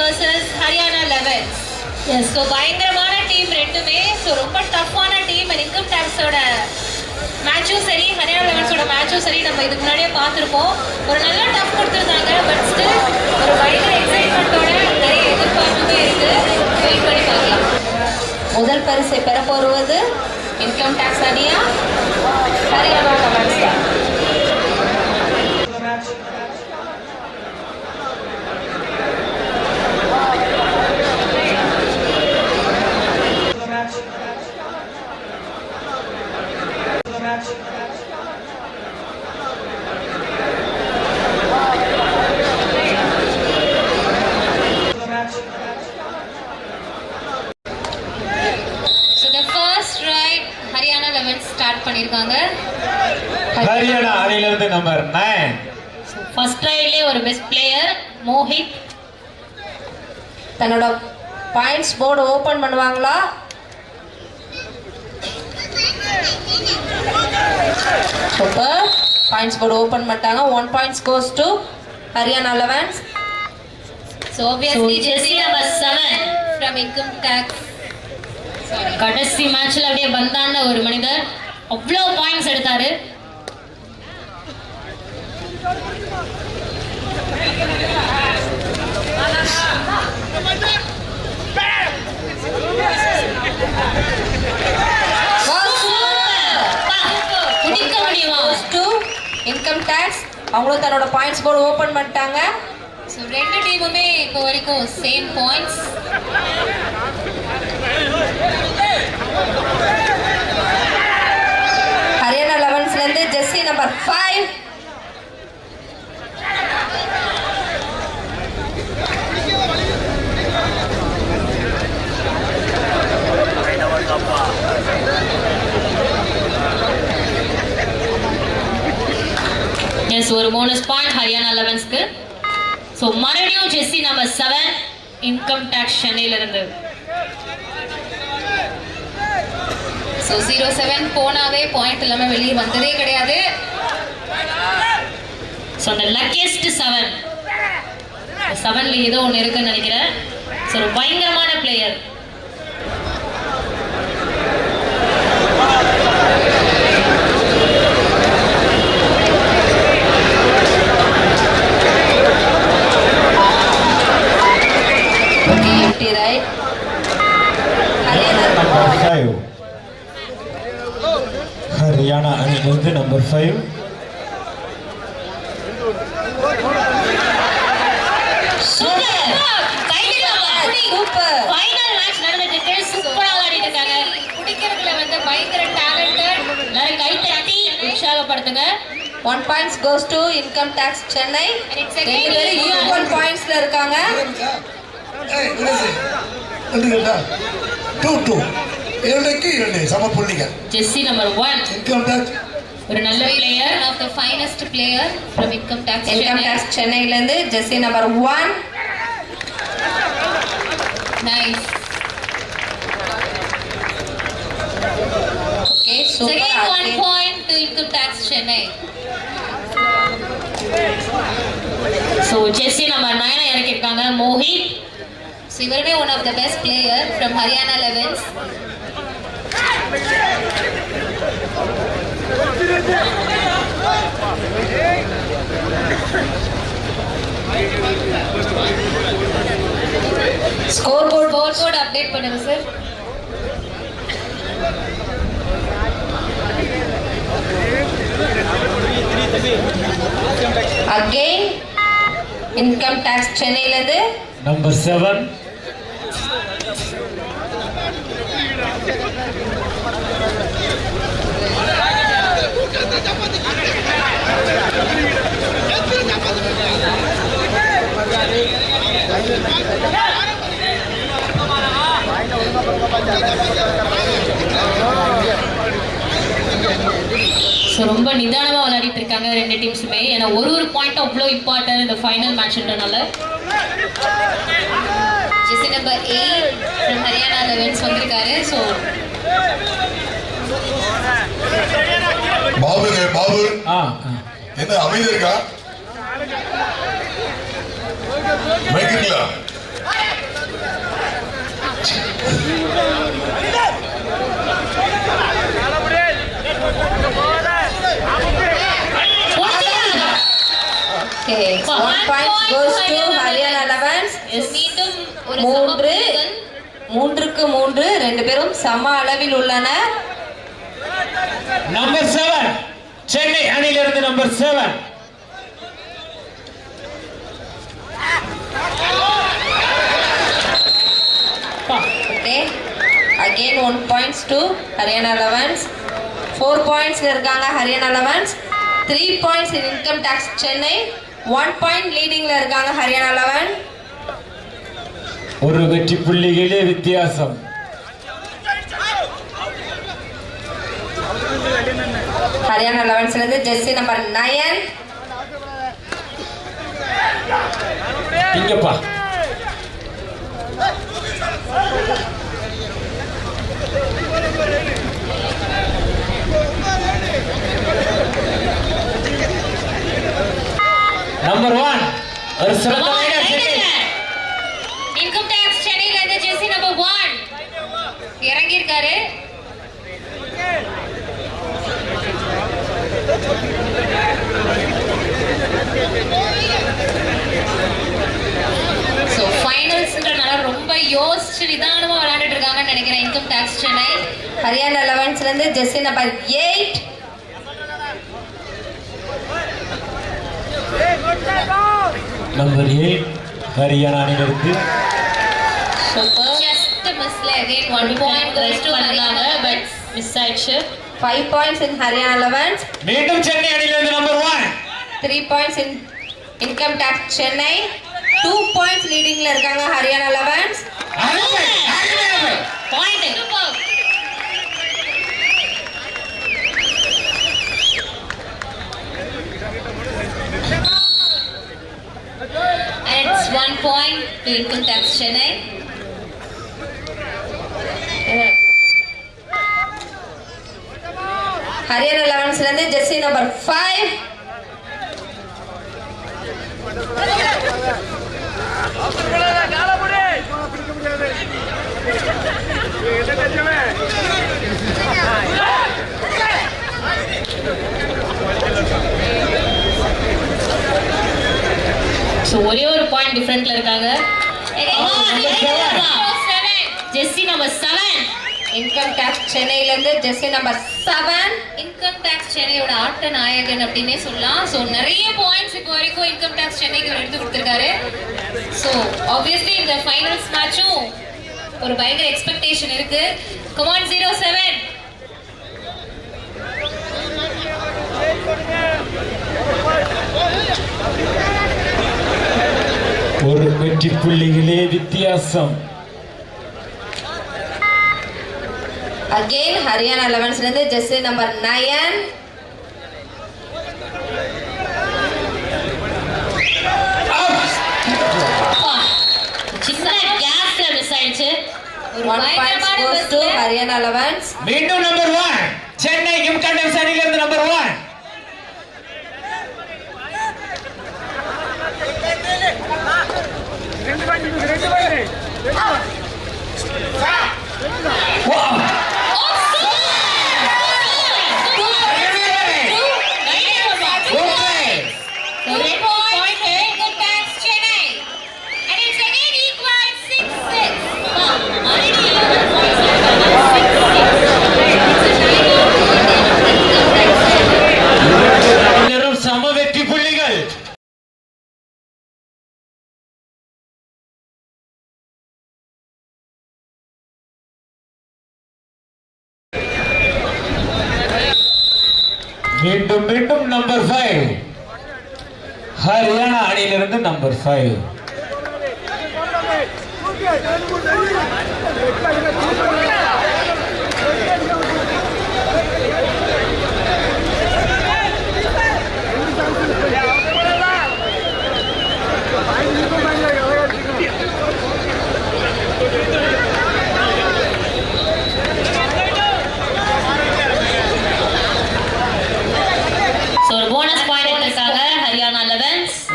vs Haryana 11. Yes, so பயங்கரமான team ரெண்டுமே. So ரொம்ப டஃப்பான டீம். இன்கம் டாக்ஸோட மேட்சும் சரி, ஹரியானா 11 மேட்சும் சரி நம்ம இதுக்கு முன்னாடியே பார்த்துருப்போம். ஒரு நல்ல டஃப் கொடுத்துருந்தாங்க. பட் ஸ்டில் ஒரு பயங்கர எக்ஸைட்மெண்ட்டோட நிறைய எதிர்பார்ப்புமே இருக்கு. வெயிட் பண்ணி பார்க்கலாம். முதல் பரிசை பெற போவது இன்கம் டாக்ஸ் அணியா ஹரியானா 11. பண்ணிருக்காங்க. ஹரியானா அணியில இருந்து நம்பர் 9. ஃபர்ஸ்ட் ரைட்லயே ஒரு பெஸ்ட் பிளேயர் மோஹித் தன்னோட பாயிண்ட்ஸ் போர்டு ஓபன் பண்ணுவாங்களா? சூப்பர். பாயிண்ட்ஸ் போர்டு ஓபன் பண்ணிட்டாங்க. 1 points goes to Haryana 11. So obviously jersey number 7 from income tax. கடைசி மேட்ச்ல அப்படியே பந்தான ஒரு மனிதர் அவ்வளோ பாயிண்ட்ஸ் எடுத்தாரு. இன்கம் டாக்ஸ் அவங்களும் தன்னோட பாயிண்ட்ஸ் போர்டு ஓபன் பண்ணிட்டாங்க. ஸோ ரெண்டு டீமுமே இப்போ வரைக்கும் சேம் பாயிண்ட்ஸ். ஹரியானா 11 இருந்து ஜெர்சி நம்பர் 5. எஸ், ஒரு போனஸ் பாயிண்ட் ஹரியானா 11க்கு. ஸோ மறுபடியும் ஜெர்சி நம்பர் 7 இன்கம் டாக்ஸ் சென்னையில இருந்து. ஸோ 07 போனாவே பாயிண்ட் இல்லாமல் வெளியே வந்ததே கிடையாது. ஸோ அந்த லக்கியஸ்ட் 7ல ஏதோ ஒன்று இருக்குன்னு நினைக்கிறேன். ஸோ ஒரு பயங்கரமான பிளேயர். ஹரியானா அணியிலிருந்து நம்பர் 5. ஃபைனல் மேட்ச் நடந்துட்டு சூப்பரா விளையாடிட்டு இருக்காங்க. குடிக்கிறதுல வந்து பயங்கர டேலண்டட். எல்லாரும் கை தட்டி உற்சாகப்படுத்துங்க. 1 points goes to income tax Chennai. ரெண்டு பேரும் ஈக்குவல் பாயிண்ட்ஸ்ல இருக்காங்க. 2-2 இரண்டுக்கு 2 சம புள்ளிகள். ஜெர்சி நம்பர் 1 இன்கம் டாக்ஸ் ஒரு நல்ல player, of the finest player from income tax சென்னையில இருந்து jersey number 1. Nice. Okay, super. Second 1 point to income tax சென்னை. சோ ஜெர்சி நம்பர் 9 இறக்கிருக்காங்க மோஹித். So இவருமே one of the best player from Haryana 11s. Score board update பண்ணுங்க sir. Again income tax சென்னையில இருந்து number 7. So ரொம்ப நிதானமாக விளையாடிட்டு இருக்காங்க ரெண்டு டீம்ஸுமே. ஏன்னா ஒரு பாயிண்ட் அவ்வளோ இம்பார்ட்டன்ட் இந்த ஃபைனல் மேட்ச்ன்றனால. Jersey number 8 from Haryana 11s வந்திருக்காரு. ஸோ பாபு என்ன அமைதி இருக்கா? மைக்கிங்களா Okay, 1 point goes to Haryana 11s. மீண்டும் ஒரு மூன்று சமபுள்ளிகள். 3க்கு 3 ரெண்டு பேரும் சம அளவில் உள்ளனர். நம்பர் 7 சென்னை அணியிலிருந்து number 7. Okay, again 1 points to Haryana 11s. 4 points இருக்காங்க Haryana 11s. 3 points in income tax Chennai. 1 point leading ல இருக்காங்க Haryana 11. ஒரு வெற்றி புள்ளிகளே வித்தியாசம். Haryana 11s இருந்து ஜெர்சி நம்பர் 9. இங்கப்பா நம்பர் 1 ஒரு சிறந்த ரைடர் சென்னை. இன்கம் டாக்ஸ் சென்னையில இருந்து ஜெர்சி நம்பர் 1 இறங்கி இருக்காரு. சோ ஃபைனல்ஸ்ன்றனால ரொம்ப யோசிச்சு நிதானமா விளையாண்டுட்டு இருக்காங்கன்னு நினைக்கிறேன் income tax Chennai. Haryana 11s இருந்து ஜெர்சி நம்பர் 8. நம்பர் 8 ஹரியானா அணியிலிருந்து சூப்பர். ஜஸ்ட் மிஸ்ல again 1 point goes to Haryana but miss ஆயிடுச்சு. 5 points in Haryana 11s. மீண்டும் சென்னை அணியிலிருந்து number 1. 3 points in income tax Chennai. 2 points leading ல இருக்காங்க Haryana 11s. அருமை அருமை point super. And it's 1 point to income tax Chennai. Haryana 11s ல இருந்து ஜெர்சி நம்பர் 5. சோ ஒரே ஒரு பாயிண்ட் டிஃபரன்ட்ல இருக்காங்க. ஜெர்சி நம்பர் 7 income tax சென்னையில இருந்து ஜெர்சி நம்பர் 7. இன்கம் டாக்ஸ் சென்னையோட ஆட்ட நாயகன் அப்படின்னே சொல்லலாம். ஸோ நிறைய பாயிண்ட்ஸ் இப்போ வரைக்கும் இன்கம் டாக்ஸ் சென்னைக்கு அவர் எடுத்து கொடுத்துருக்காரு. ஸோ ஆப்வியஸ்லி இந்த ஃபைனல்ஸ் மேட்சும் ஒரு பயங்கர எக்ஸ்பெக்டேஷன் இருக்கு. கமான் 07. ஒரு வெற்றி புள்ளிகளே வித்தியாசம். Again Haryana 11s ல இருந்து ஜெர்சி நம்பர் 9. சின்ன கேப்ல மிஸ் ஆயிடுச்சு. ஒரு 1 point பயங்கரமான goes to மிஸ்ல Haryana 11s. மீண்டும் நம்பர் 1 சென்னை இன்கம் டாக்ஸ் அணியிலிருந்து நம்பர் 1. சம வெற்றி புள்ளிகள். மீண்டும் மீண்டும் நம்பர் 5 ஹரியானா அணியிலிருந்து நம்பர் 5.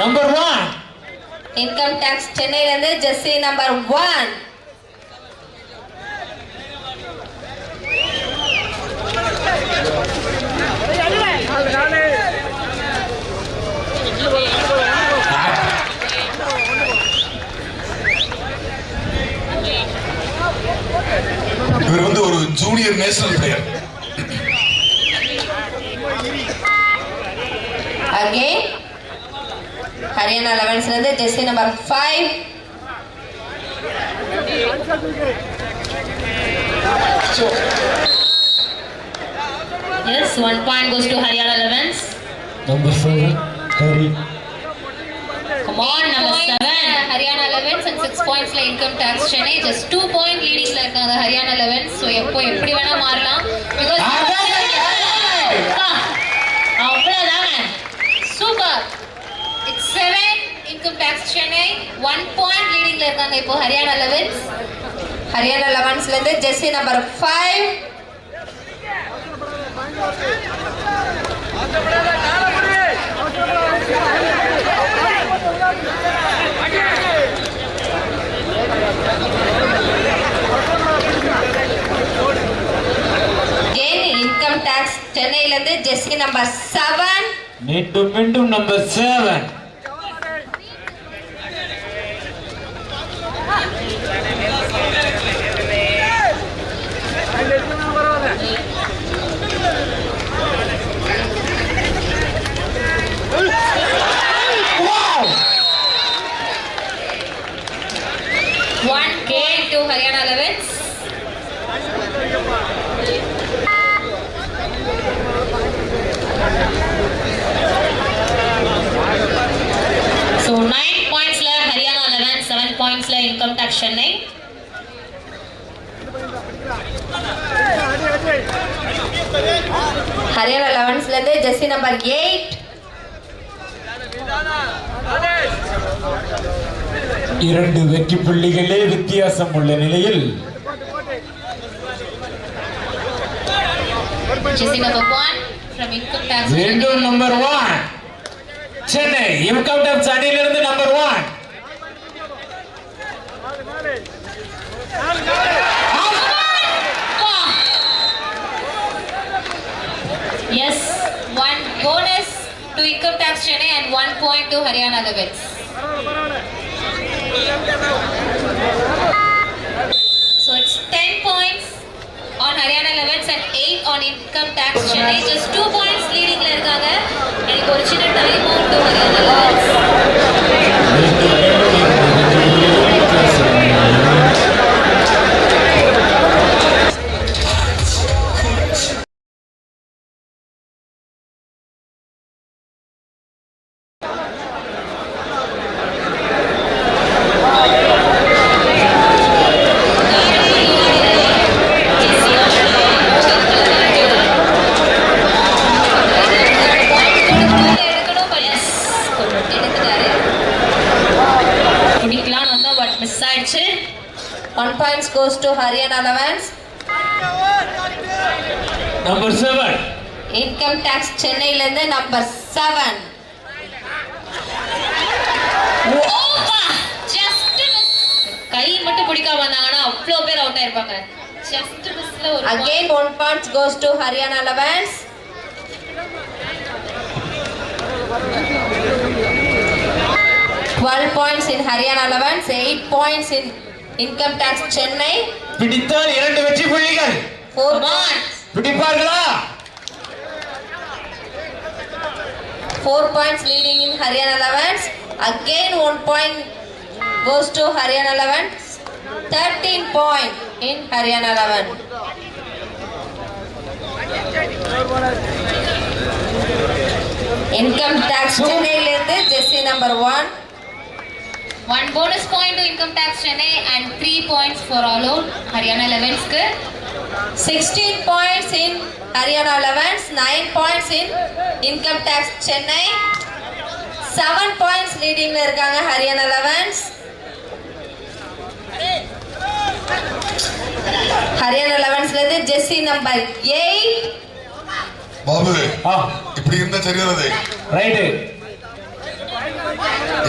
நம்பர் 1 income tax சென்னையில இருந்து jersey number 1. Junior national player. Again, Haryana 11s இருந்து jersey number 5. Yes, 1 point goes to Haryana 11s. Number 7, Hari. Come on, number 7. Haryana 11s and 6 points la income tax Chennai. Just 2 point leading la irukanga Haryana 11s. So எப்போ எப்படி வேணா மாறலாம். Because அவ்வளவுதாங்க. Super. It's 7 income tax Chennai. 1 point leading la irukanga இப்போ Haryana 11s. Haryana 11s இருந்து jersey number 5. Again, income tax சென்னையில இருந்து jersey number 7. மீண்டும் number 7. To Haryana 11s. So 9 points la Haryana 11, 7 points la income tax Chennai. Haryana 11s இருந்து jersey number 8. இரண்டு வெற்றி புள்ளிகளே வித்தியாசம் உள்ள நிலையில் Jersey number 1 from income tax. மீண்டும் நம்பர் 1 சென்னை இன்கம் டாக்ஸ் அணியிலிருந்து number 1. Yes, 1 bonus to income tax Chennai and 1 point to Haryana 11s. So it's 10 points on Haryana 11s and 8 on income tax Chennai. Just 2 points leading la irukanga. எனக்கு ஒரு சின்ன time out to Haryana 11s. குடிக்கலாம்னு வந்தா but miss ஆயிடுச்சு. 1 points goes to Haryana 11s. நம்பர் 7 Income tax சென்னையில இருந்து number 7. ஓப்பா just miss. கை மட்டும் பிடிக்காம வந்தாங்கன்னா அவ்வளோ பேர் அவுட் ஆயிருப்பாங்க. ஜஸ்ட் மிஸ்ல ஒரு Again 1 point goes to Haryana 11s. 12 points in Haryana 11s, 8 points in income tax Chennai. பிடித்தால் இரண்டு வெற்றி புள்ளிகள். 4 Come on. points. பிடிப்பார்களா? 4 points leading in Haryana 11s. Again 1 point goes to Haryana 11s. 13 point in Haryana 11. Income tax சென்னையில இருந்து jersey number 1. 1 bonus point to income tax Chennai and 3 points for all out Haryana 11s க்கு. 16 points in Haryana 11s, 9 points in income tax Chennai. 7 points leading la irukanga Haryana 11s. Haryana 11s la irundhu jersey number 8. Babu ஆ இப்படி இருந்தா சரியானது. Right.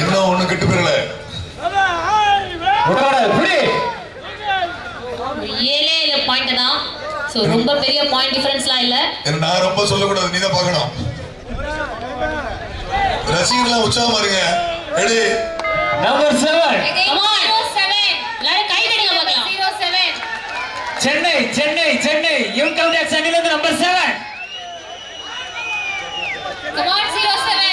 இன்னும் ஒண்ணு கெட்டு போயிரல. உடனே புடி. ஒரு 7 பாயிண்ட் தான். சோ ரொம்ப பெரிய பாயிண்ட் டிஃபரன்ஸ்லாம் இல்ல. நான் ரொம்ப சொல்லக்கூடாது, நீ தான் பார்க்கணும். ரசிகர்லாம் உற்சாகமா இருங்க. Ready number 7 Come on. 07. எல்லாரும் கை தட்டுங்க பார்க்கலாம். 07. சென்னை சென்னை சென்னை இன்கம் டாக்ஸ் அணியிலிருந்து நம்பர் 7. Come on 07.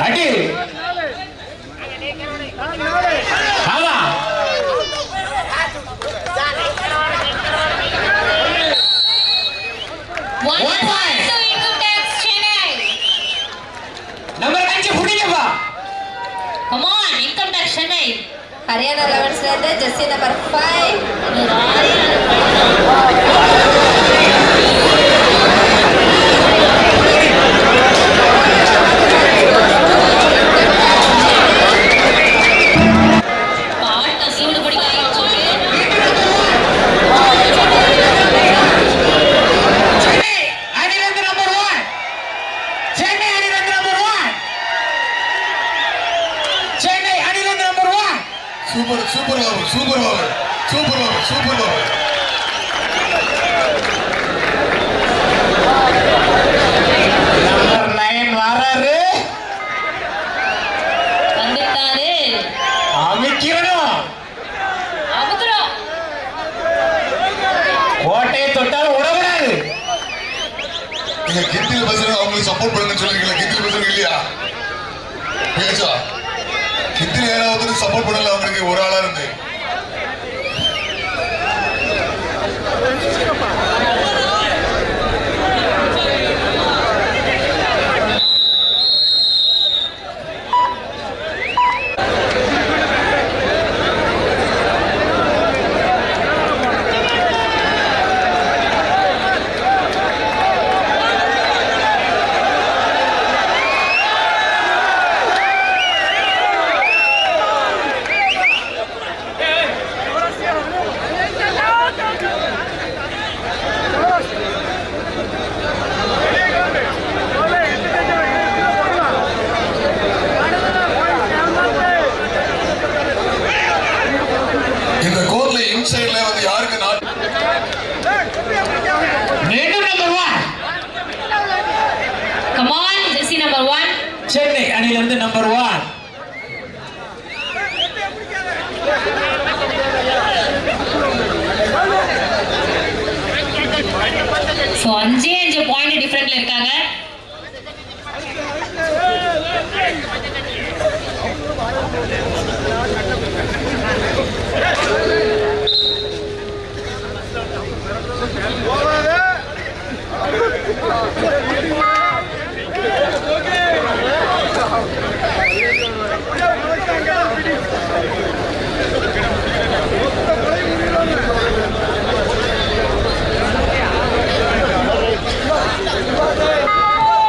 அடி ஆமா 1 point to income tax Chennai. Number 5 புடிங்கப்பா. Come on income tax Chennai. Haryana 11 இருந்து jersey number 5. Super super over super over super over super over. Number 9 வராரு. வந்துட்டாரு. அமிக்கிறோம். அமுக்குறோம். கோட்டையை தொட்டால் உடக்கூடாது. நீங்க கிண்டில் பசங்க அவங்களுக்கு சப்போர்ட் பண்ணுங்க சொல்றீங்களா? கிண்டில் பசங்க இல்லையா? பேசா கிண்டில் யாராவது சப்போர்ட் பண்ணல அவங்களுக்கு ஒரு ஆளா இருந்து. இந்த கோர்ட்ல இன்சைட்ல வந்து யாருக்கு நாட் மீண்டும் number 1. Come on jersey number 1. Chennai அணியிலிருந்து நம்பர் 1. So 5 பாயிண்ட் டிஃபரன்ட்ல இருக்காங்க.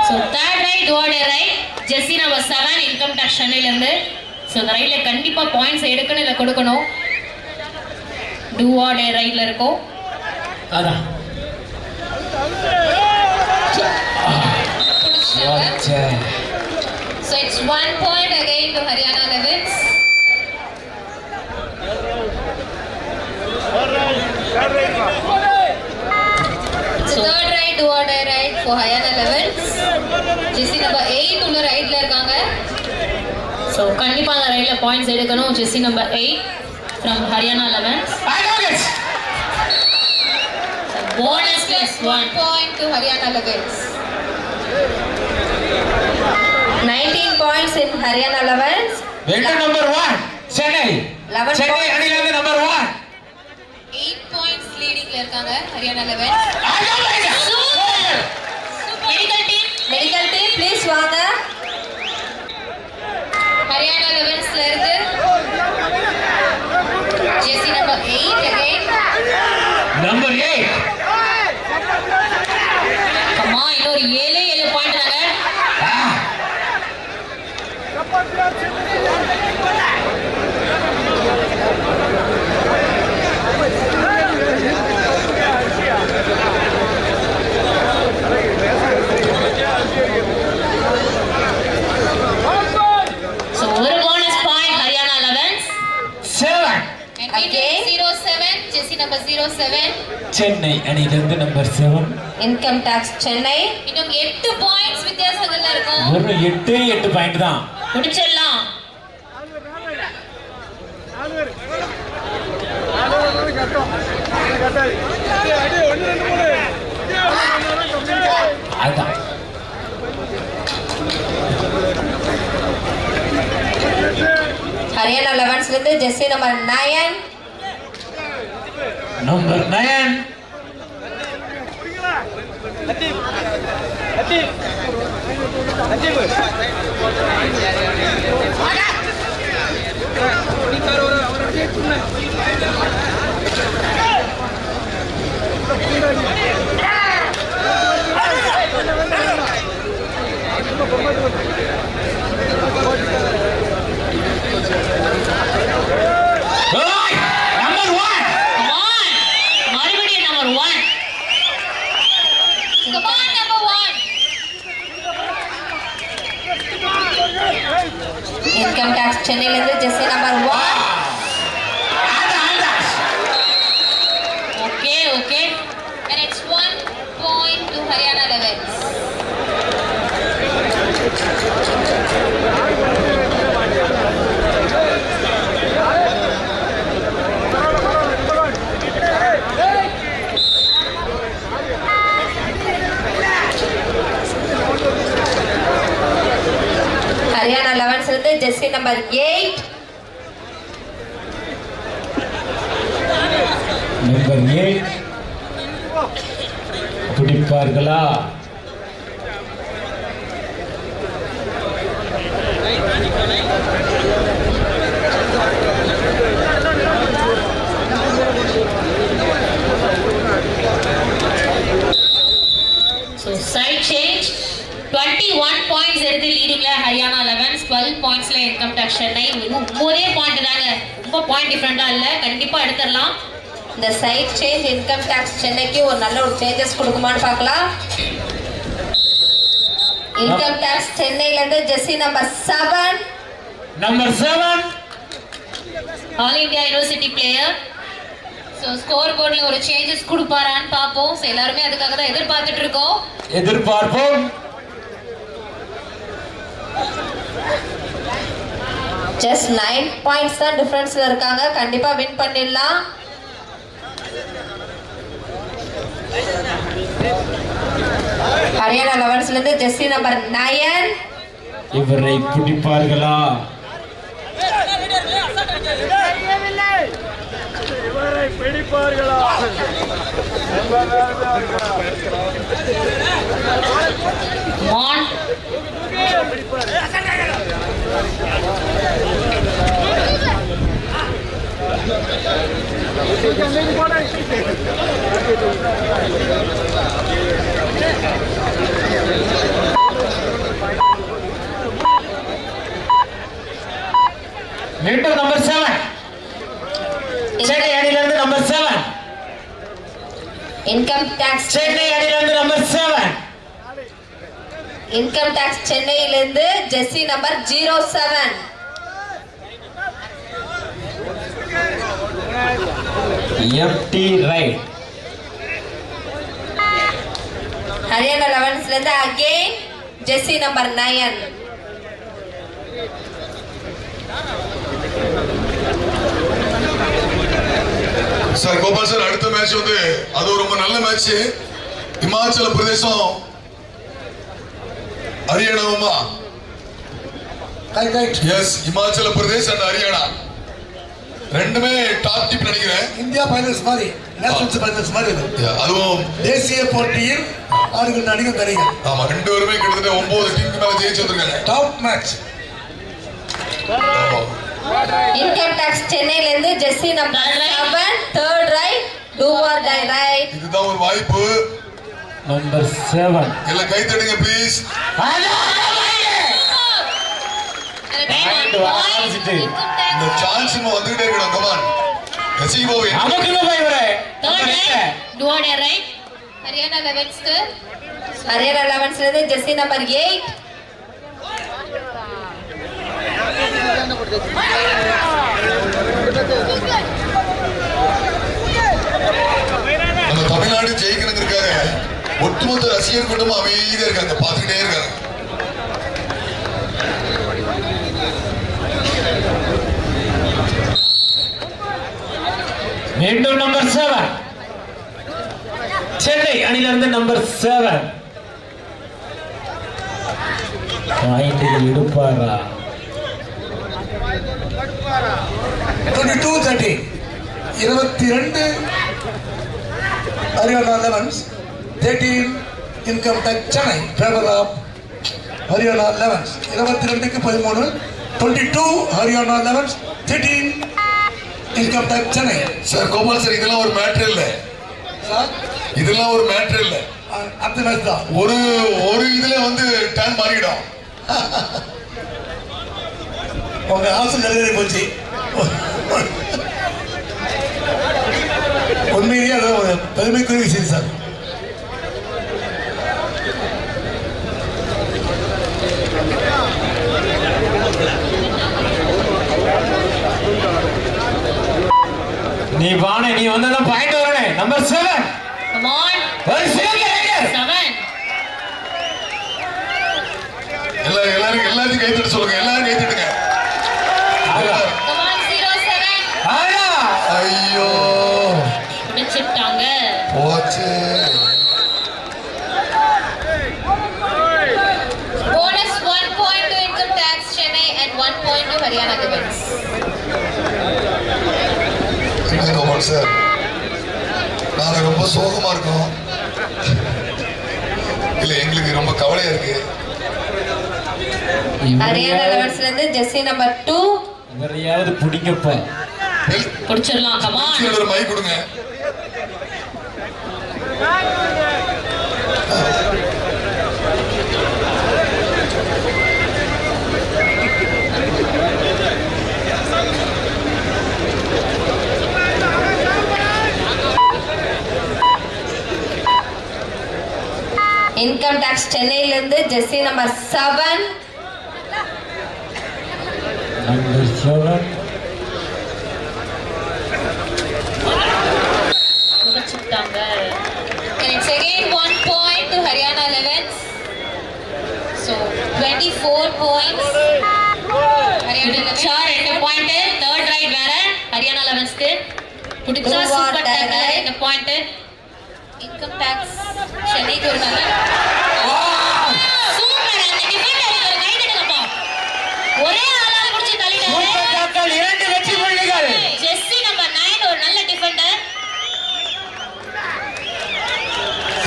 So third right word right jersey number 7 income tax Chennai ல இருந்து. So இந்த ரைட்ல கண்டிப்பா பாயிண்ட்ஸ் எடுக்கணும் இல்ல கொடுக்கணும். Do or die ரைட்ல இருக்கும். அதான் So it's 1 point again to Haryana Levins. So third right do or die right for Haryana Levins. Jersey number 8 உள்ள ரைட்ல இருக்காங்க. So கண்டிப்பா அந்த ரைட்ல பாயிண்ட்ஸ் எடுக்கணும். Jersey number 8 from Haryana Levins. So bonus plus 1 point to Haryana Levins. 19 points in Haryana 11. மீண்டும் number 1 Chennai. 11 Chennai அணியிலிருந்து number 1. 8 points leadingல இருக்காங்க Haryana Levins. Medical team please வாங்க. Haryana Levensல இருந்து jersey number 8 again. நம்பர் 8. கம்மா இன்னொரு 7 பாயிண்ட் தாங்க. So ஒரு bonus point Haryana Levins. 7. And again 07 jersey number 07. Chennai அணியிலிருந்து number 7. Income tax Chennai. இன்னும் 8 பாயிண்ட்ஸ் வித்தியாசங்கள்ல இருக்கும். ஒரு 8 பாயிண்ட் தான். முடிச்சிடலாம். அதான் ஹரியானா 11 இருந்து ஜெர்சி நம்பர் 9. நம்பர் 9 நம்பர் 1 மறுபடியும் number 1. Come on, number 1. Income tax சென்னையில இருந்து jersey number 1. Okay. And it's 1 point to Haryana 11. Haryana 11 இருந்து ஜெர்சி நம்பர் 8. நம்பர் 8 பிடிப்பார்களா? So side change. 21 points எடுத்து லீடிங்ல ஹரியானா 11, 12 பாயிண்ட்ஸ்ல இன்கம் டாக்ஸ் சென்னை. ஒரே பாயிண்ட் தாங்க, ரொம்ப பாயிண்ட் டிஃபரெண்டா இல்ல, கண்டிப்பா எடுத்துடலாம். இந்த சைட் சேஞ்ச் இன்கம் டாக்ஸ் சென்னைக்கு ஒரு நல்ல ஒரு சேஞ்சஸ் கொடுக்குமான்னு பார்க்கலாம். இன்கம் டாக்ஸ் சென்னையில இருந்து jersey number 7. Number 7 all India university player. So score போர்டில் ஒரு சேஞ்சஸ் கொடுப்பாரான்னு பார்ப்போம். ஸோ எல்லாருமே அதுக்காக தான் எதிர்பார்த்துட்டு இருக்கோம். எதிர்பார்ப்போம். ஜஸ்ட் 9 பாயிண்ட்ஸ் தான் டிஃபரன்ஸ்ல இருக்காங்க. கண்டிப்பா வின் பண்ணிடலாம். ஹரியானா 11 இருந்து ஜெர்சி நம்பர் 9. இவரை பிடிப்பார்களா? On. மீண்டும் நம்பர் 7 சென்னை அணியிலிருந்து நம்பர் 7. இன்கம் டாக்ஸ் சென்னை அணியிலிருந்து நம்பர் 7. இன்கம் டாக்ஸ் சென்னையிலிருந்து ஜெர்சி நம்பர் 07. எஃப்டி ரைட். ஹரியானா 11 இருந்து again jersey number 9. Sir Gopal sir, அடுத்த மேட்ச் வந்து அது ரொம்ப நல்ல மேட்ச். இமாச்சல பிரதேசம் ஹரியானாவுமா? எஸ், இமாச்சல பிரதேஷ் அண்ட் ஹரியானா ரெண்டுமே டாப் டீம் நினைக்கிறேன். இந்தியா ஃபைனல்ஸ் மாதிரி, நேஷனல்ஸ் ஃபைனல்ஸ் மாதிரி இது. அதுவும் தேசிய போட்டியில் ஆடுகின்ற அணிகள் தனிகள். ஆமா, ரெண்டு பேருமே கிட்டத்தட்ட 9 டீமுக்கு மேல ஜெயிச்சு வந்திருக்காங்க. Top match. இன்கம் டாக்ஸ் சென்னையில இருந்து jersey number 7, third raid, do or die raid. இதுதான் ஒரு வாய்ப்பு. நம்பர் 7 எல்லாம் கை தட்டுங்க ப்ளீஸ். இந்த சான்ஸ் வந்துகிட்டே இருக்கணும். கமான் ரசிக போவே நமக்கு போய்வரே. Third right. Haryana 11th. Haryana 11 இருந்து ஜெர்சி நம்பர் 8. நம்ம தமிழ்நாடு ஜெயிக்கிறதுக்காக ஒட்டுமொத்த ரசிகர் கூட்டமும் அமைதியா இருக்காங்க, பார்த்துக்கிட்டே இருக்காங்க. மீண்டும் நம்பர் 7. அணியிலிருந்து நம்பர் 7 பாயிண்டுகள் எடுப்பாரா 22-30 22 Haryana 11s 13 income tax Chennai favor of Haryana 11s 22க்கு 13 22 Haryana 11s 13 income tax Chennai sir Gopal sir இதெல்லாம் ஒரு மேட்டர் இல்ல சார் இதெல்லாம் ஒரு மேட்டர் இல்ல அடுத்த மேட்ச் தான் ஒரு இதுல வந்து டர்ன் மாறிடும் உங்க ஆசை நிறைவேறி போச்சு உண்மையிலேயே அது ஒரு பெருமைக்குரிய விஷயம் சார் நீ வாணே நீ வந்ததான் பாயிண்ட் வரனே நம்பர் 7 கம் ஆன் ஒரு சிங்கர் ரைடர் 7 எல்லாரும் கை தட்ட சொல்லுங்க எல்லாரும் கை தட்டுங்க கம் ஆன் 07 ஆயா ஐயோ முடிச்சிட்டாங்க போச்சு bonus 1 point to income tax Chennai and 1 point to Haryana Levens. என்ன கோபால் சார் நாங்க ரொம்ப சோகமா இருக்கோம் இல்ல எங்களுக்கு ரொம்ப கவலையா இருக்கு Haryana 11s ல இருந்து ஜெர்சி நம்பர் 2 இவரையாவது பிடிங்கப்பா புடிச்சிடலாம் கம் ஆன் ஒரு மைக் கொடுங்க இன்கம் டாக்ஸ் சென்னையில இருந்து ஜெர்சி நம்பர் 7 நம்பர் 7 முடிச்சிட்டாங்க and it's again 1 point to Haryana Levens. So 24 points Haryana Levens 2 point third right வேற Haryana Levens க்கு புடிச்சா super taker 2 point income tax சென்னைக்கு ஒரு நல்ல சூப்பர் அந்த டிஃபெண்டர் ஒரு கை தட்டுங்கப்பா ஒரே ஆளால புடிச்சு சூப்பர் தள்ளிட்டாரு டாக்கல் 2 வெற்றி புள்ளிகள் ஜெஸ்ஸி நம்பர் 9 ஒரு நல்ல டிஃபெண்டர்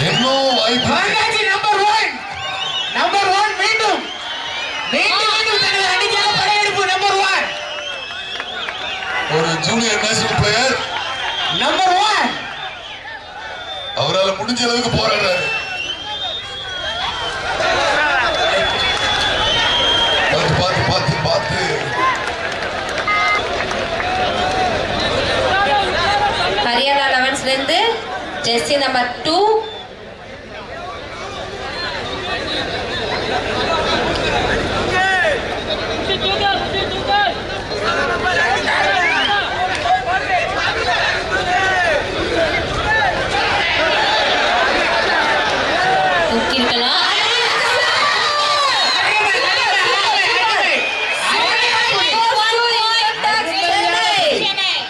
இன்னும் வாய்ப்பு வாங்காச்சி நம்பர் 1 மீண்டும் தனது அணிக்காக படையெடுப்பு நம்பர் 1 ஒரு ஜூனியர் நேஷனல் பிளேயர் நம்பர் 1 அவரால் முடிஞ்ச அளவுக்கு போராடுறாரு பார்த்து ஹரியானா 11s ல இருந்து ஜெர்சி நம்பர் 2 தூக்கிருக்கலாம்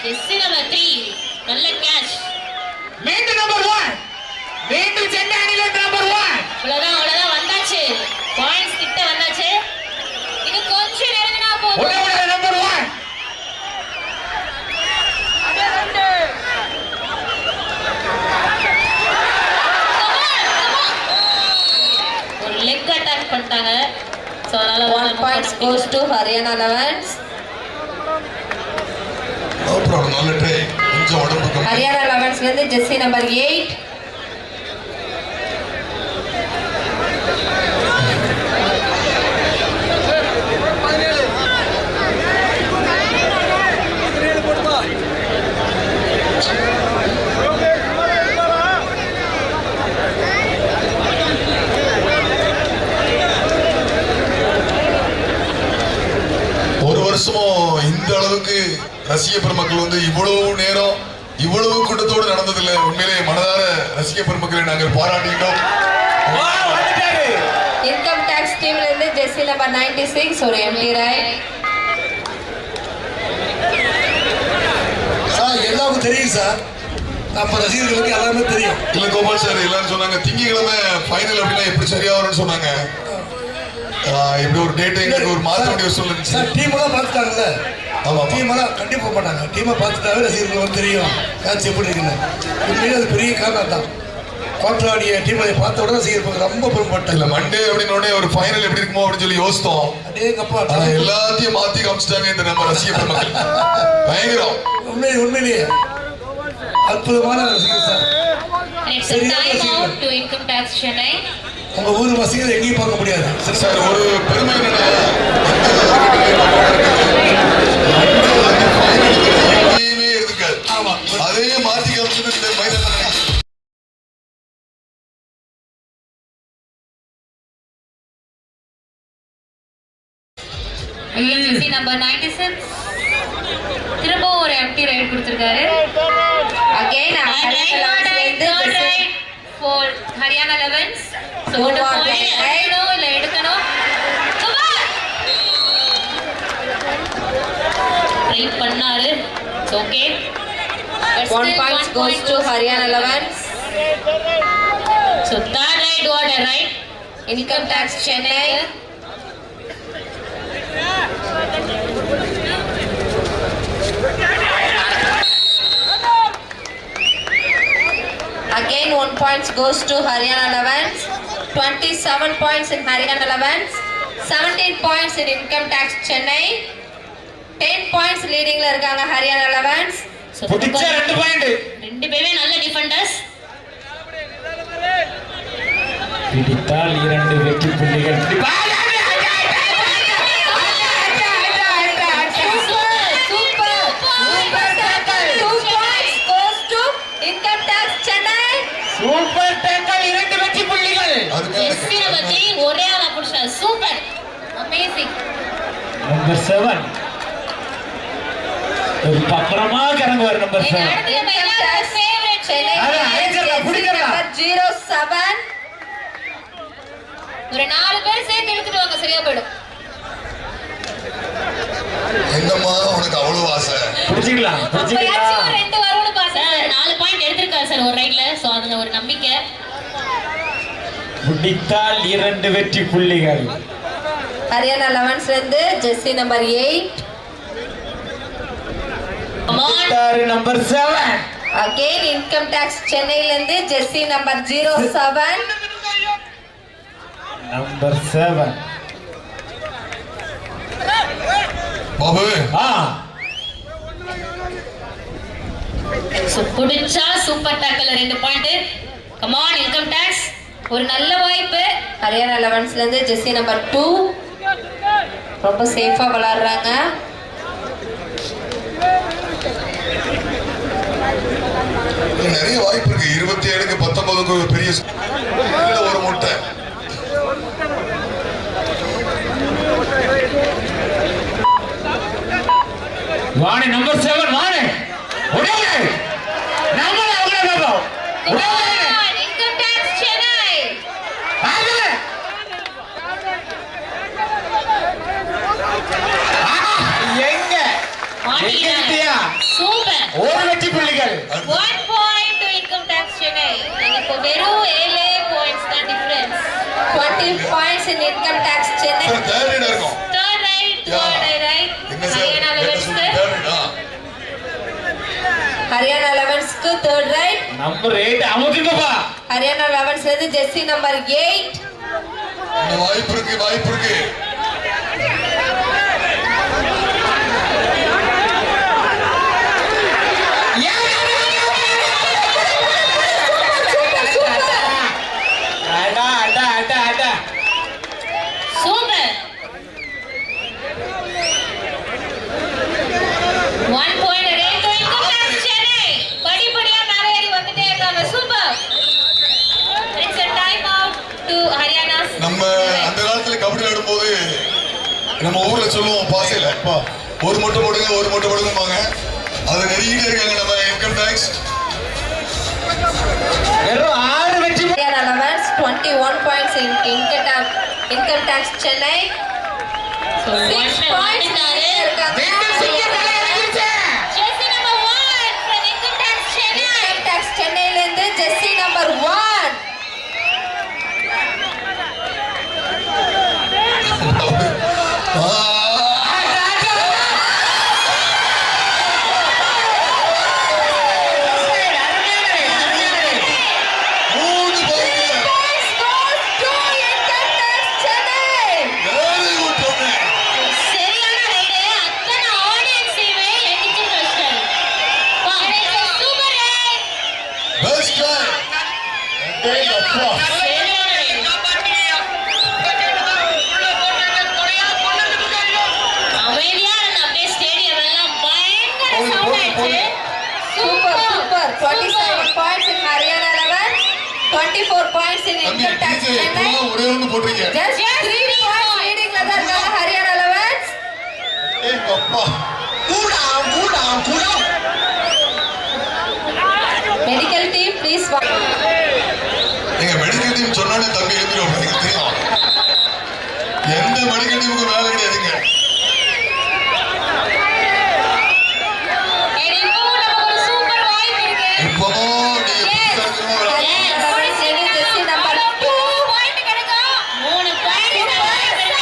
ஜெஸ்ஸி நம்பர் 3 நல்ல கேட்ச் மீண்டும் நம்பர் 1 மீண்டும் சென்னை அணியில நம்பர் 1 அவ்வளவுதான் வந்தாச்சு பாயிண்ட்ஸ் கிட்ட வந்தாச்சு இது கொஞ்சம் நெருங்கினா போதும் உடனே நம்பர் 1 ஒரு லெக் அட்டாக் பண்ணிட்டாங்க சோ அதனால 1 points goes to Haryana 11s no problem நல்ல ட்ரை கொஞ்சம் உடம்பு கம்மி Haryana 11s ல இருந்து ஜெர்சி நம்பர் 8 ஒரு வருஷமும் இந்த அளவுக்கு ரசிக பெருமக்கள் வந்து இவ்வளவு நேரம் இவ்வளவு கூட்டத்தோடு நடந்ததில்லை உண்மையிலே மனதார ரசிக பெருமக்களை நாங்கள் பாராட்டுகிறோம் இன்கம் டாக்ஸ் டீம்ல இருந்து ஜெர்சி நம்பர் 96 ஒரு எம்டி ரைட் சார் எல்லாருக்கும் தெரியும் சார் நம்ம ரசிகர்களுக்கு எல்லாமே தெரியும். இல்ல கோபால் சார் எல்லாரும் சொன்னாங்க திங்கக்கிழமை ஃபைனல் அப்படின்னா எப்படி சரியா வரும்னு சொன்னாங்க. இப்படி ஒரு டேட் எங்களுக்கு ஒரு மாற்ற வேண்டிய சொல்லுங்க சார். டீம் எல்லாம் பார்த்துட்டாங்கல்ல. ஆமா டீம் எல்லாம் கண்டிப்பா போக மாட்டாங்க. டீமை பார்த்துட்டாவே ரசிகர்களுக்கு தெரியும் மேட்ச் எப்படி இருக்குன்னு. உண்மையிலே அது பெரிய காரணம் தான். கோட்டலாடிய டீம் அதை பார்த்த உடனே ரசிகர்களுக்கு ரொம்ப பெருமைப்பட்டேன். இல்ல மண்டே அப்படின்னு உடனே ஒரு ஃபைனல் எப்படி இருக்குமோ அப்படின்னு சொல்லி யோசித்தோம். அதேங்கப்பா எல்லாத்தையும் மாத்தி காமிச்சிட்டாங்க இந்த நம்ம ரசிக பெருமக்கள். பயங்கரம். உண்மையிலேயே அற்புதமான ரசிகர் சார். உங்க ஊர் ரசிகர் எங்கேயும் பார்க்க முடியாது சார். ஒரு பெருமை இருக்காது. ஆமா, அதே மாத்தி காமிச்சது இந்த மைதானம். நம்பர் 96 திரும்ப ஒரு எம்டி ரைட் கொடுத்திருக்காரு. Again, for Haryana 11s. So Two what a more point. right. இல்ல எடுக்கணும். Come on. ட்ரை பண்ணாரு. It's okay. But 1 still point goes to Haryana 11s. So that right, what a right. Income tax Chennai. Again 1 point goes to Haryana 11s. 27 points in Haryana 11s. 17 points in income tax Chennai. 10 points leading la irukanga Haryana 11s. So புடிச்ச 2 point. ரெண்டு பேருமே நல்ல defenders. பிடித்தால் 2 வெற்றி புள்ளிகள். Super tackle 2 வெற்றி புள்ளிகள். ஜெஸ்ஸியை பத்தி ஒரே ஆளா புடிச்சா சூப்பர் அமேசிங். நம்பர் 7 ஒரு பக்கரமா கறங்குவார் நம்பர் 7. அடுத்து நம்ம எல்லாரோட ஃபேவரட் Chennai அத அடிச்சறலாம் புடிக்கலாம். number 07. ஒரு 4 பேர் சேர்த்து இழுத்துட்டு வாங்க சரியா போய்டும். என்னம்மா உனக்கு அவ்வளவு ஆசை? புடிச்சிக்கலாம் அப்பயாச்சும் ரெண்டு வரும்னு பார்த்தேன். 4 பாயிண்ட் எடுத்திருக்காரு சார் ஒரு ரைட்ல. சோ அதுல ஒரு நம்பிக்கை. புடித்தால் 2 வெற்றி புள்ளிகள். Haryana 11s ல இருந்து jersey number 8. Come on. Number 7 Again income tax Chennai ல இருந்து ஜெர்சி நம்பர் 07. நம்பர் 7 பாபு சோ புடிச்சா சூப்பர் டாக்கல்ல 2 point. Come on income tax ஒரு நல்ல வாய்ப்பு. Haryana 11s ல இருந்து ஜெர்சி நம்பர் 2. ரொம்ப சேஃபா விளையாடுறாங்க. நிறைய வாய்ப்பு இருக்கு. 27க்கு 19க்கு ஒரு பெரிய ஒரு முட்டை. வாணி நம்பர் 7 வாணி ஓடுங்க. நம்மள அவங்கள பாப்போம். Income tax Chennai. எங்க மாட்டியா சூப்பர். ஒரு வெற்றி புள்ளிகள். 1 point to income tax Chennai. இப்போ வெறும் 7 points தான் difference. 20 points in income tax Chennai. Sir third right இருக்கும். Third right, third right. என்ன sir Haryana 11s third right. Haryana 11s க்கு third right. Number 8 அமுக்குங்கப்பா. Haryana 11s ல இருந்து ஜெர்சி நம்பர் 8. வாய்ப்பு இருக்கு வாய்ப்பு இருக்கு. அடா அடா அடா அடா super. 1 point again to income tax Chennai. படிப்படியா மேலே ஏறி வந்துட்டே இருக்காங்க. Super. It's a time out to Haryana. நம்ம அந்த காலத்துல கபடி விளையாடும்போது நம்ம ஊர்ல சொல்லுவோம் பாசையில ஒரு மட்டும் போடுங்க ஒரு மட்டும் போடுங்கம்பாங்க. அதை நெருங்கிட்டே இருக்காங்க நம்ம இன்கம் டாக்ஸ். வெறும் 6 வெற்றி. Haryana 11s 21 points in income tax Chennai. So 6 points இருக்காங்க. Jersey number 1 from income tax Chennai. Income tax அமைதியா இருந்த அப்படியே ஸ்டேடியம் எல்லாம் பயங்கர சவுண்ட் ஆயிடுச்சு. Super, super. 27 points in Haryana 11, 24 points in தம்பி Income Tax DJ Chennai. இப்பதான் ஒரே ஒன்று போட்டிருக்கீங்க. Just 3 points leading la தான் இருக்காங்க Haryana 11. ஏய் அப்பா. Medical team, please. நீங்க மெடிக்கல் டீம் சொன்னாலே தம்பி எழுதிடும் எனக்கு தெரியும். எந்த மெடிக்கல் டீமுக்கு வேலை கிடையாதுங்க. And இப்போ நமக்கு ஒரு சூப்பர் வாய்ப்பு இருக்கு. இப்போ நீங்க புதுசா இருக்கிறவங்க வேலை- Yes. Points leading Jesse number 2. 2 point கிடைக்கும். 3 பாயிண்ட் எனக்கு வேணுங்க.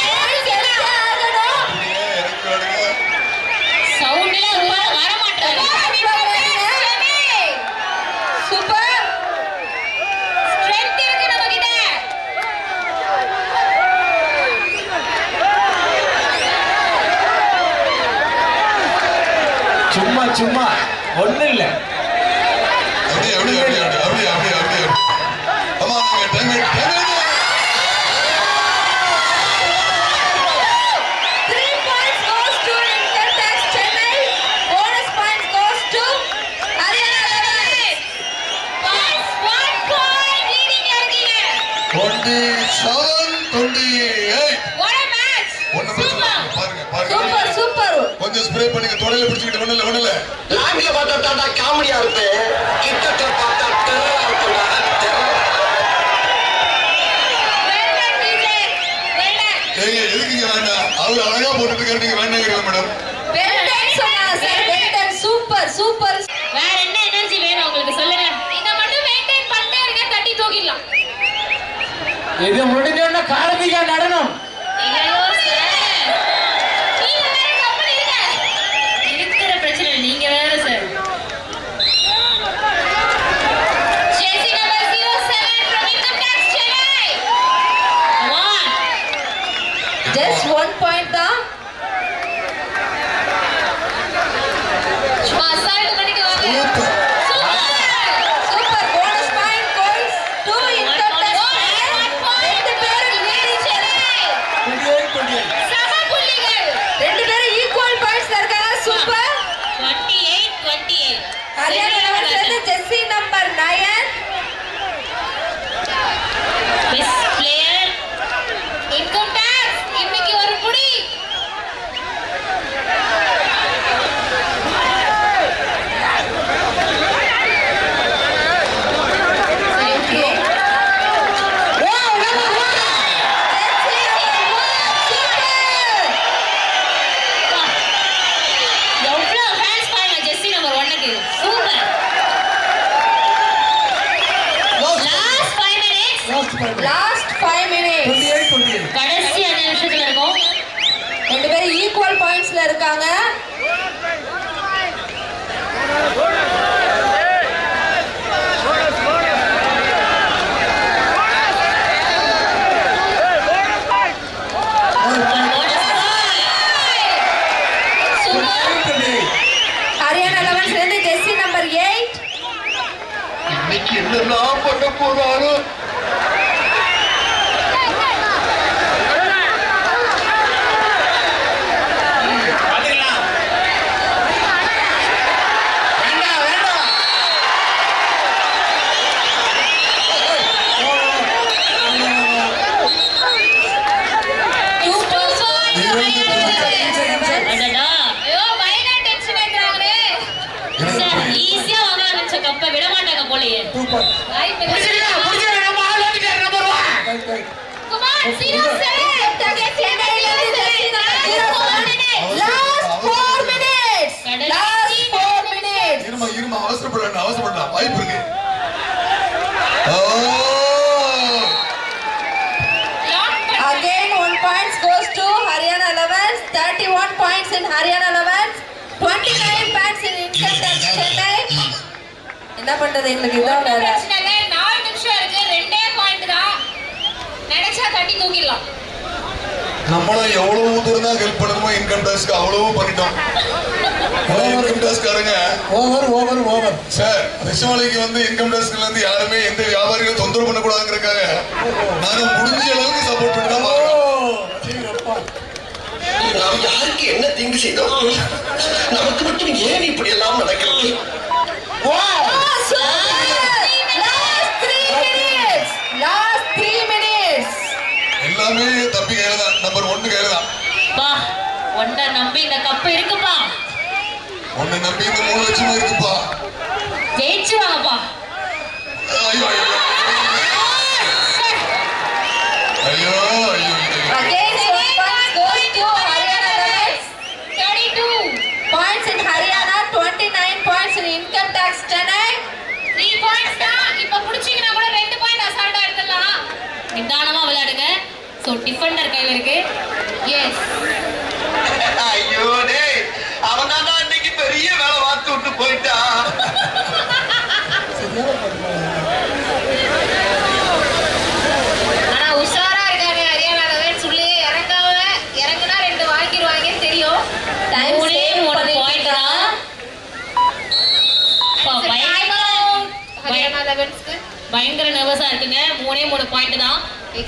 சவுண்ட்ல வர மாட்டாரு. Super. ஸ்ட்ரெngth இருக்கு நம்ம கிட்ட. சும்மா சும்மா ஒண்ணு இல்ல. அப்படியே அப்படியே அப்படியே அப்படியே அப்படியே அப்படியே அப்படியே. ஆமா நீங்க time time 3 points goes to Income Tax Chennai. Bonus points goes to Haryana 11. 1 point leading இருக்கீங்க. 27, 28. What a match. ஒண்ணு பிரச்சனை இல்லை. பாருங்க Super, பாருங்க. super. கொஞ்சம் ஸ்ப்ரே பண்ணுங்க தொடையில பிடிச்சிக்கிட்டு ஒண்ணு இல்ல லாங்கில பார்த்தா தாண்டா காமெடியா இருக்கு கிட்டத்துல பார்த்தா டெரரா இருக்குடா terror Well done, DJ. Well done. ஏங்க எதுக்குங்க வேண்டாம் அவர் அழகா போட்டுட்டு இருக்காரு நீங்க வேண்டாங்கிறீங்க மேடம் Well done சொன்னா sir. Well done. Super, super. வேற என்ன எனர்ஜி வேணும் உங்களுக்கு சொல்லுங்க. இத மட்டும் மெயின்டைன் பண்ணிட்டே இருங்க, தட்டி தூக்கிடலாம். இது முடிஞ்சோன்னா கார்த்திகா நடனம். ஐயோ சார். நீங்க வேற கம்பெனி இருங்க. இருக்கிற பிரச்சனை நீங்க வேற sir. Chelsea number 07 from Income Tax Chennai. Come on. Just 1 point தான். சும்மா அசால்ட் பண்ணிட்டு வாங்க. Super super. Super. Bonus point goes to Income Tax Chennai. ரெண்டு பேரும் leading Chennai. 28, 28. சம புள்ளிகள். ரெண்டு பேரும் equal points ல இருக்காங்க. Super. 28 28. Haryana 11 ல இருந்து Jesse number 9. Best player Income Tax இன்னைக்கு ஒரு புடி. Okay. எவ்வளவு ஃபேன்ஸ் பாருங்க ஜெஸ்ஸி நம்பர் 1க்கு. Super. Last 5 minutes. Last 5 minutes. 28, 28. கடைசி 5 நிமிஷத்துல இருக்கும். ரெண்டு பேரும் ஈக்குவல் பாயிண்ட்ஸ்ல இருக்காங்க. சூப்பர். 28. ஹரியானா 11 ல இருந்து ஜெஸ்ஸி நம்பர் 8. இன்னைக்கு என்னெல்லாம் பண்ண போறாரோ பாத்துக்கலாம். வேண்டாம் வேண்டாம். 2 points. அடடா. ஐயோ பயங்கர டென்ஷன் ஏத்துறாங்களே. சார் ஈஸியா வாங்கலாம் நினைச்ச கப்ப விட மாட்டாங்க போலயே. 2 points. புடிச்சிருக்கா? புடிச்சிருக்கா? நம்ம ஆள் வந்துட்டாரு number 1. Right, right. Come on, 07. சென்னையில இருந்து ஜெஸ்ஸி number 0. Last 4 minutes. Last 4 minutes. இருமா அவசரப்பட அவசரப்படலாம் வாய்ப்பு இருக்கு ஓ Lock பண்ணு. Again 1 points goes to Haryana 11. 31 points in Haryana 11. 29 points in Income Tax Chennai. என்ன பண்றது எங்களுக்கு இதான் ஒண்ணும் வேலை. பிரச்சனை இல்ல. 4 நிமிஷம் இருக்கு. 2 பாயிண்ட் தான். நினைச்சா தட்டி தூக்கிடலாம். நம்மளும் எவ்வளவு தூரம் தான் ஹெல்ப் பண்ணணுமோ இன்கம் டாக்ஸ்க்கு அவ்வளவு பண்ணிட்டோம் இன்கம் டாக்ஸ்காரங்க ஓவர் சார் ரிஷவாலைக்கு வந்து இன்கம் டாக்ஸ்ல இருந்து யாருமே எந்த வியாபாரிகளும் தொந்தரவு பண்ணக்கூடாதுங்கிறதுக்காக நாங்க முடிஞ்ச அளவுக்கு சப்போர்ட் பண்ணி தான் பார்க்கிறோம். நாம் யாருக்கு என்ன தீங்கு செய்தோம்? நமக்கு மட்டும் ஏன் இப்படி எல்லாம் நடக்கிறது? எல்லாமே தம்பி கையில தான், நம்பர் 1 கையில தான். பா ஒன்ன நம்பி இந்த கப்பு இருக்குப்பா, உன்னை நம்பி இந்த 3 லட்சம் இருக்குப்பா. ஜெயிச்சு வாங்கப்பா. ஐயோ ஐயோ ஐயோ ஐயோ. Against 1 point goes to Haryana Levels. 32 Points in Haryana, 29 points in income tax Chennai. 3 points தான். இப்ப புடிச்சீங்கன்னா கூட 2 பாயிண்ட் அசால்ட்டா எடுத்துடலாம். நிதானமா விளையாடுங்க. சோ டிஃபெண்டர் கையில இருக்கு. எஸ் ஐயோ டேய், அவன் தான் இன்னைக்கு பெரிய வேலை பார்த்து விட்டு போயிட்டான். ஆனா உஷாரா இருக்காங்க ஹரியானா லெவன்ஸ். உள்ளே இறங்குனா 2 வாங்கிடுவாங்க தெரியும். Time மூணே save 3 பண்ணிட்டு பாயிண்ட் தான். ஹரியானா லெவன்ஸ்க்கு பயங்கர நர்வஸா இருக்குங்க. 3 பாயிண்ட் தான்.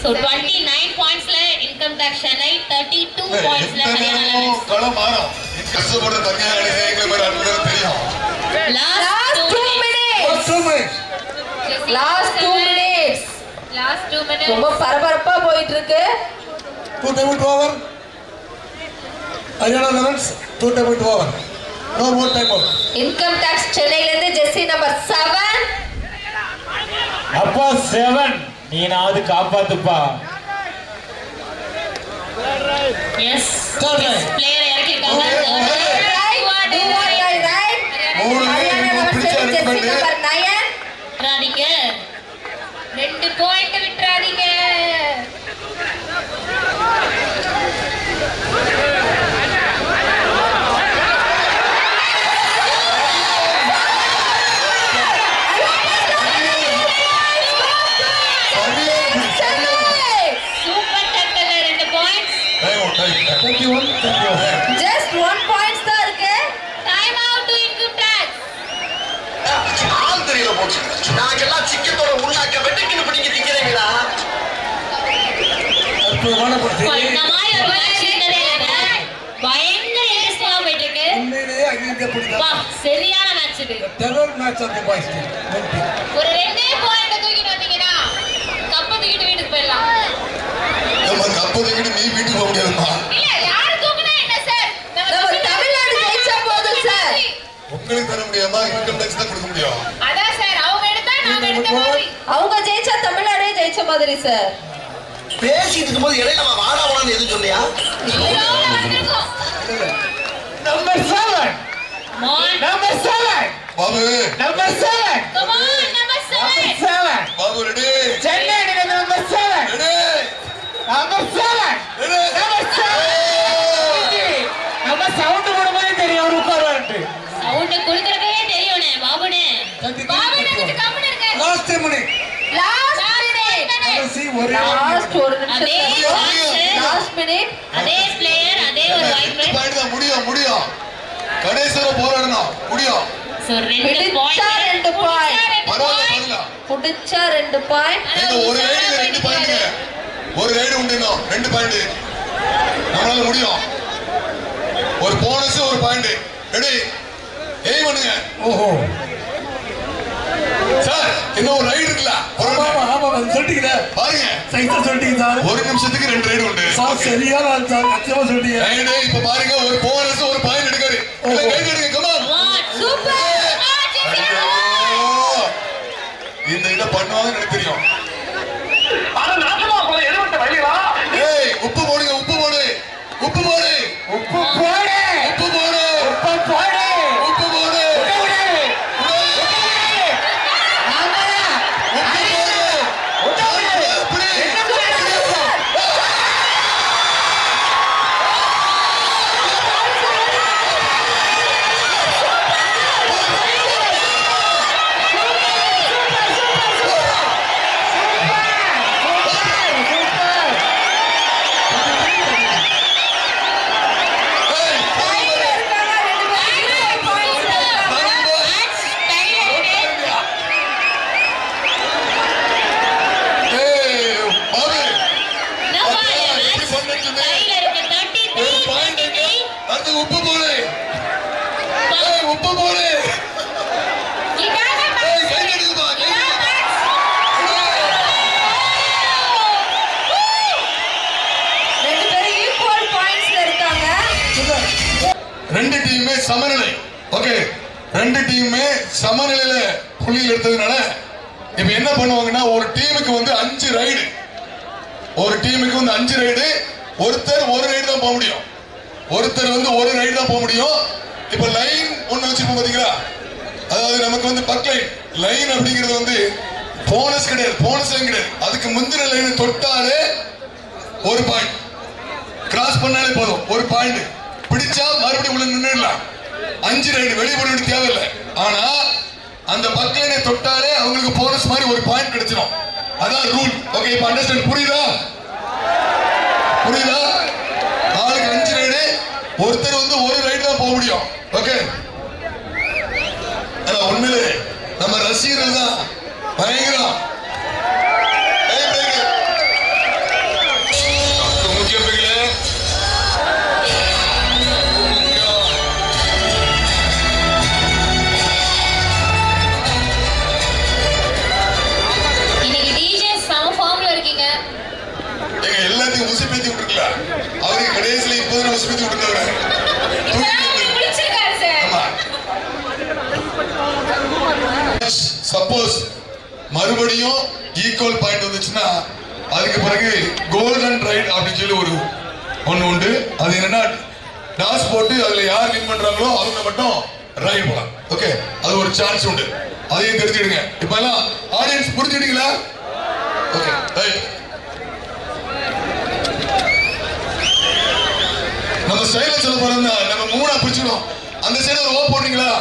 So 29 pointsல income tax Chennai, 32 pointsல Haryana Levens. களம் மாறும். கஷ்டப்பட்டு தனியா அடிச்சு எங்களை மாதிரி அனுப்புறது தெரியும். Last 2 minutes. Last 2 minutes. Last 2 minutes. ரொம்ப பரபரப்பா போயிட்டு இருக்கு. 2 time out over. Haryana Levens 2 time out over. No more time out. Income tax Chennai ல இருந்து ஜெர்சி நம்பர் 7. அப்பா 7 நீனாவது காப்பாத்துப்பா. Yes. Third line. Player இறக்கிருக்காங்க. Right. மூணு Haryana பேர் Levens பிடிச்ச ஜெர்சி அனுப்பி நம்பர் 9. விட்டுறாதீங்க. 2 பாயிண்ட் விட்டுறாதீங்க. சூப்பர் டக்கல்ல 2 பாயிண்ட்ஸ். 21. Just 1 points தான் இருக்கு. Time out to income tax. ஆள் தெரியல போச்சு. நாங்கெல்லாம் சிக்கத்தோட உண்டாக்க வெட்டுக்கின்னு பிடிக்க திங்கிறீங்களா? அற்புதமான போட்டி. இந்த மாதிரி ஒரு மேட்ச் இருந்ததே இல்லைங்க. பயங்கர இன்ட்ரெஸ்டிங்கா போயிட்டு இருக்கு. உண்மையிலேயே அகில வா பிடிக்கும். சரியான மேட்ச் இது. Terror match of the boys team. ஒரு 2 பாயிண்ட் தூக்கிட்டு வந்தீங்கன்னா கப்ப தூக்கிட்டு வீட்டுக்கு போயிடலாம். நம்ம கப்பலுக்கு நீ வீட்டுக்கு போக முடியாதுமா. இல்ல யார் தூக்குனா என்ன சார்? நம்ம தமிழ்நாடு ஜெயிச்சா போதும் சார். உங்களுக்கு தர முடியாம இன்கம் டாக்ஸ் தான் கொடுக்க முடியும். அதான் சார் அவங்க எடுத்தா நாம எடுத்த மாதிரி. அவங்க ஜெயிச்சா தமிழ்நாடே ஜெயிச்ச மாதிரி சார். பேசிட்டு இருக்கும்போது இடையில நம்ம வாடா வாடான்னு எதுவும் சொன்னியா? ஹீரோல வந்திருக்கோம். நம்பர் 7 மான் number 7 Babu number 7 come on number 7. 7 Babu ready Chennai அடிக்கிற நம்பர் 7 ரெடி நம்பர் 7 நம்பர் 7 நம்ம சவுண்ட் போடும்போதே தெரியும் அவர் உட்காருவாருட்டு. சவுண்ட் கொடுக்கறதே தெரியும்னே பாபுனே. பாபுனே கொஞ்சம் கம்மி இருங்க. Last minute. Last minute. கடைசி ஒரே லாஸ்ட் ஒரு அதே நிமிஷம். chance, last minute. அதே பிளேயர் அதே ஒரு வாய்ப்பு. பாயிண்ட் தான் முடியும் கடைசி வரை போராடணும் முடியும். சோ 2 பிடிச்சா 2 பாயிண்ட். பரவாயில்ல புடிச்சா 2 பாயிண்ட். நீங்க ஒரு ரைடுல 2 பாயிண்ட், ஒரு ரைடு உண்டு இன்னும் 2 பாயிண்ட் நம்மளால முடியும். ஒரு போனஸ் ஒரு பாயிண்ட். ரெடி ஏய் பண்ணுங்க ஓஹோ. சார் இன்னும் ஒரு ரைடு இருக்குல்ல ஆமா சொல்லிட்டீங்க. பாருங்க சைஸா சொல்லிட்டீங்க சார். ஒரு நிமிஷத்துக்கு 2 ரைடு உண்டு. சார் சரியான ஆள் சார். சத்தியமா சொல்லிட்டீங்க. ரைடு இப்ப பாருங்க ஒரு போனஸ் ஒரு பாயிண்ட் எடுக்காரு. இல்ல கைது எடுங்க கமான். சூப்பர். இந்த இத பண்ணுவாங்கன்னு எனக்கு தெரியும். ஆனா நாட்டுமா போல எதுவும் வழியா? ஏய் உப்பு போடுங்க உப்பு போடு உப்பு போடு உப்பு போடு உப்பு போடு உப்பு போடு உப்பு போடு உப்பு போடு ஆமாடா உப்பு போடு உப்பு போடு அப்படி என்ன சொல்றீங்க? அது உப்பு போடு. உப்பு போடு. ஏய், கை கட்டுக்குப்பா, கை கட்டுக்குப்பா. ரெண்டு பேரும் ஈக்குவல் பாயிண்ட்ஸ்ல இருக்காங்க. ரெண்டு டீமுமே சமநிலை. ஓகே, ரெண்டு டீமுமே சமநிலையில புள்ளிகள் எடுத்ததுனால இப்ப என்ன பண்ணுவாங்கன்னா ஒரு டீமுக்கு வந்து 5 ரைடு. ஒரு டீமுக்கு வந்து 5 ரைடு. ஒருத்தர் ஒரு ரைடு தான் போக முடியும். ஒருத்தர் வந்து ஒரு ரைடு தான் போக முடியும். இப்ப லைன் ஒண்ணு வச்சிருப்போம் பாத்தீங்களா? அதாவது நமக்கு வந்து பக் லைன். லைன் அப்படிங்கிறது வந்து போனஸ் கிடையாது. போனஸ் லைன் கிடையாது. அதுக்கு முந்தின லைன் தொட்டாலே ஒரு பாயிண்ட். கிராஸ் பண்ணாலே போதும் ஒரு பாயிண்ட். பிடிச்சா மறுபடியும் உள்ள நின்றுடலாம். 5 ரைடு வெளியே போட வேண்டிய தேவையில்லை. ஆனா அந்த பக் லைனை தொட்டாலே அவங்களுக்கு போனஸ் மாதிரி ஒரு பாயிண்ட் கிடைச்சிடும். அதான் ரூல். ஓகே, இப்ப அண்டர்ஸ்டாண்ட் புரியுதா? புரியுதா? ஆளுக்கு 5 ரைடு. ஒருத்தர் வந்து ஒரு ரைடு தான் போக முடியும். ஓகே, உண்மையிலே நம்ம ரசிகர்கள் தான் பயங்கரம். முக்கிய பிள்ளைகளே, இன்னைக்கு டிஜே செம ஃபார்ம்ல இருக்கீங்க. எல்லாத்தையும் உசுப்பேத்தி விட்டுருக்கல. அவருக்கு கடைசியில இப்போதான் உசுப்பேத்தி விட்டுருக்காரு. முடிச்சிருக்காரு சார். சப்போஸ் மறுபடியும் ஈக்குவல் பாயிண்ட் வந்துச்சுன்னா அதுக்கு பிறகு கோல்டன் ரைட் அப்படின்னு சொல்லி ஒண்ணு உண்டு. அது என்னன்னா டாஸ் போட்டு அதுல யார் வின் பண்றாங்களோ அவங்க மட்டும் ரைட் போலாம். ஓகே, அது ஒரு சான்ஸ் உண்டு. அதையும் தெரிஞ்சுடுங்க. இப்ப எல்லாம் ஆடியன்ஸ் புரிஞ்சுட்டீங்களா? Okay, right. நம்ம ஸ்டைல சொல்ல போறோம்னா நம்ம 3ஆ பிரிச்சுடும். அந்த சைடு ஒரு ஓ போடுறீங்களா?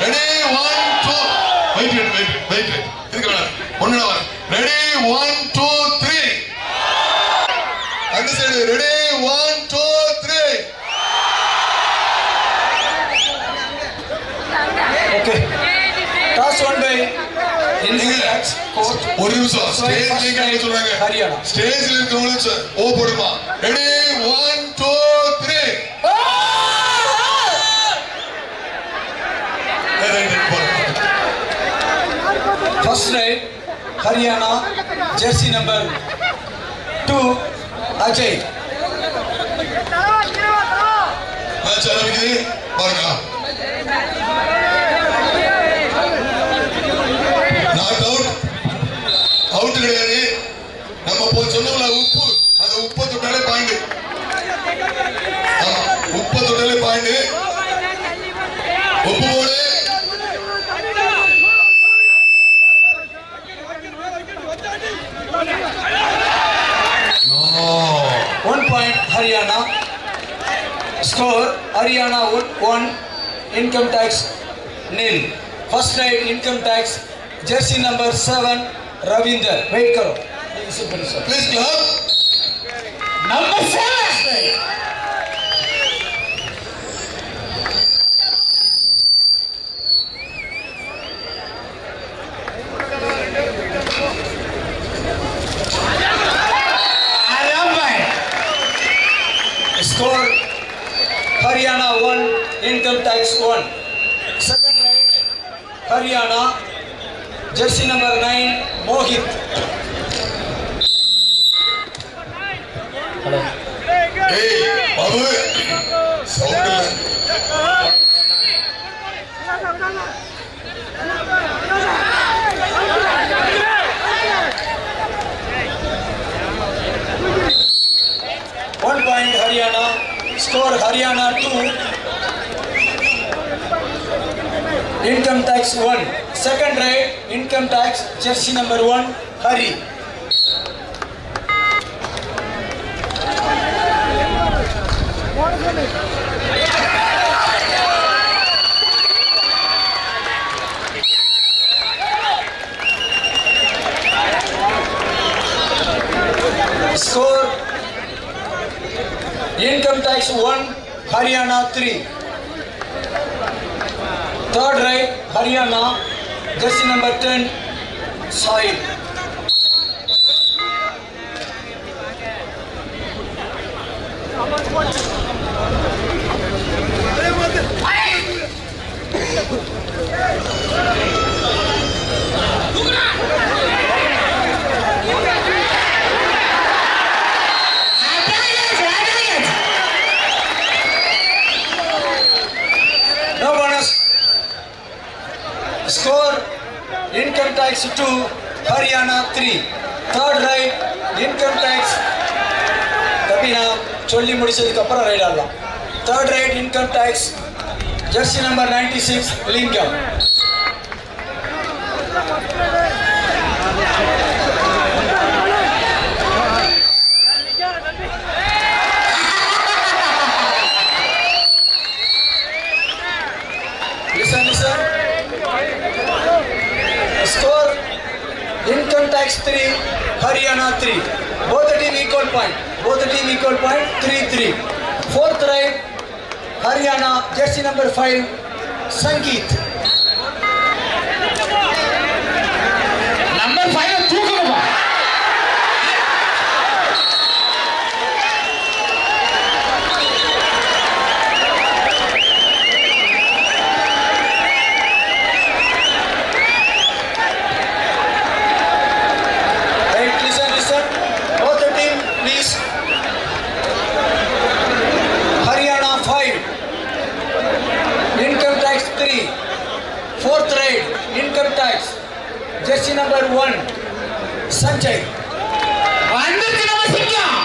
ரெடி 1 2 வெயிட் இதுக்கு வேணாம். ஒண்ணு வர. ரெடி 1 2 3. அந்த side ready 1 2 3. Okay, toss one by ஒரு நிமிஷம். ஸ்டேஜ் நீங்க சொல்றாங்க. ஹரியானா ஸ்டேஜ்ல இருக்கவங்களுக்கு ஓ போடுமா? Ready 1 2 3. First right, Haryana, jersey number 2, Ajay. Match ஆரம்பிக்குது பாருங்க. நாட் அவுட் கிடையாது. நம்ம போய் சொன்னோம்ல உப்பு, அந்த உப்பை தொட்டாலே பாயிண்ட். ஆமா, உப்பை தொட்டாலே பாயிண்ட். உப்பு போடு. 1 point Haryana. Score Haryana 1, income tax 0. First right income tax jersey number 7 Ravinder. Wait karo. Please clap. Number 7. Score Haryana 1, income tax 1. Second right Haryana, jersey number 9 Mohit. Hey, Babu. Sound இல்ல. One point Haryana. Score Haryana 2. Income tax 1. Second right income tax jersey number 1 Hari. Score income tax 1 Haryana 3. Third right Haryana, jersey number 10 Sahil. tax 2, Haryana 3. Third ride, income tax. Kabina, சொல்லி முடிச்சதுக்கு அப்புறம் right ஆடலாம். Third ride, income tax. Jersey number 96, Lingam. Listen. Score, income tax 3, Haryana 3. Both the team equal point. 3-3. Fourth ride, Haryana, jersey number 5, Sangeet. Number 5 தூக்குங்கப்பா. Right, listen. Both the team, please. Haryana 5, income tax 3. Fourth ride, income tax, jersey number 1, Sanjay. வந்திருக்கு நம்ம சிங்கம்.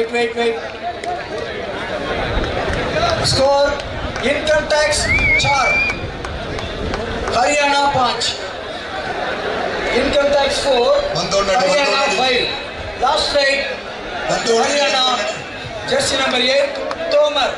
Wait. Score, income tax 4, Haryana 5. Income tax 4, Haryana 5. Last ride, Haryana, jersey number 8, Tomar.